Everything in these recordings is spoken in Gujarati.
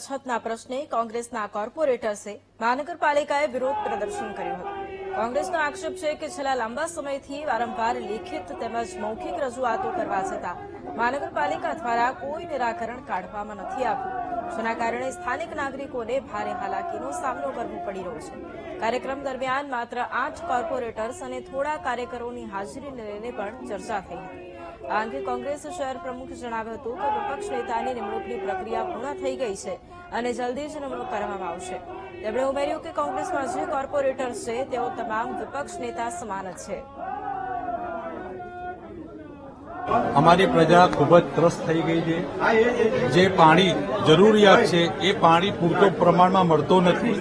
અછતના પ્રશ્ને કોંગ્રેસના કોર્પોરેટર્સે મહાનગરપાલિકાએ વિરોધ પ્રદર્શન કર્યું હતું। કોંગ્રેસનો આક્ષેપ છે કે છેલ્લા લાંબા સમયથી વારંવાર લેખિત તેમજ મૌખિક રજૂઆતો કરવા છતાં મહાનગરપાલિકા દ્વારા કોઈ નિરાકરણ કાઢવામાં નથી આવ્યું, જેના કારણે સ્થાનિક નાગરિકોને ભારે હાલાકીનો સામનો કરવો પડી રહ્યો છે। કાર્યક્રમ દરમિયાન માત્ર 8 કોર્પોરેટર્સ અને થોડા કાર્યકરોની હાજરીને લઈને પણ ચર્ચા થઈ હતી। આ અંગે કોંગ્રેસ શહેર પ્રમુખે જણાવ્યું હતું કે વિપક્ષ નેતાની નિમણૂકની પ્રક્રિયા પૂર્ણ થઈ ગઈ છે અને જલ્દી જ નિમણૂક કરવામાં આવશે। તેમણે ઉમેર્યું કે કોંગ્રેસમાં જે કોર્પોરેટર્સ છે તેઓ તમામ વિપક્ષ નેતા સમાન જ છે। અમારી પ્રજા ખૂબ જ ત્રસ્ત થઈ ગઈ છે। જે પાણી જરૂરિયાત છે એ પાણી પૂરતો પ્રમાણમાં મળતો નથી।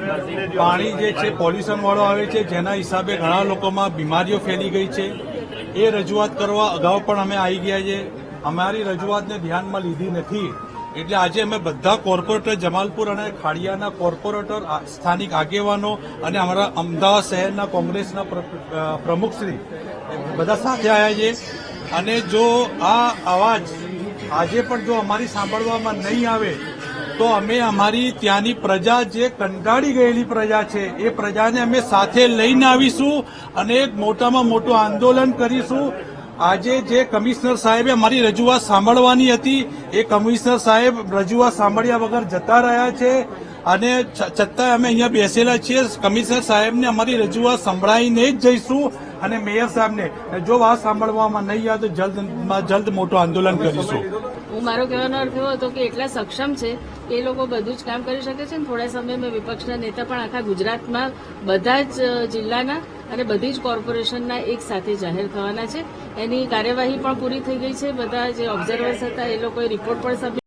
પાણી જે છે પોલ્યુશન વાળો આવે છે, જેના હિસાબે ઘણા લોકોમાં બીમારીઓ ફેલી ગઈ છે। એ રજૂઆત કરવા અગાઉ પણ અમે આવી ગયા છે, અમારી રજૂઆતને ધ્યાનમાં લીધી નથી। એટલે આજે અમે બધા કોર્પોરેટર, જમાલપુર અને ખાડિયાના કોર્પોરેટર, સ્થાનિક આગેવાનો અને અમારા અમદાવાદ શહેરના કોંગ્રેસના પ્રમુખશ્રી બધા સાથે આવ્યા છે। અને જો આ અવાજ આજે પણ જો અમારી સાંભળવામાં નહીં આવે તો અમે અમારી ત્યાંની પ્રજા, જે કંટાળી ગયેલી પ્રજા છે, એ પ્રજાને અમે સાથે લઈને આવીશું અને એક મોટામાં મોટું આંદોલન કરીશું। આજે જે કમિશનર સાહેબે અમારી રજૂઆત સાંભળવાની હતી, એ કમિશનર સાહેબ રજૂઆત સાંભળ્યા વગર જતા રહ્યા છે અને છતાંય અમે અહીંયા બેસેલા છીએ। કમિશનર સાહેબને અમારી રજૂઆત સંભળાવીને જ જઈશું અને મેયર સાહેબને જો વાત સાંભળવામાં નહીં આવે તો જલ્દમાં જલ્દ મોટું આંદોલન કરીશું। હું મારો કહેવાનો અર્થ એવો હતો કે એટલા સક્ષમ છે કે એ લોકો બધું જ કામ કરી શકે છે અને થોડા સમયમાં વિપક્ષના નેતા પણ આખા ગુજરાતમાં બધા જ જિલ્લાના અને બધી જ કોર્પોરેશનના એક સાથે જાહેર થવાના છે। એની કાર્યવાહી પણ પૂરી થઈ ગઈ છે। બધા જે ઓબ્ઝર્વર્સ હતા એ લોકોએ રિપોર્ટ પણ સબમિટ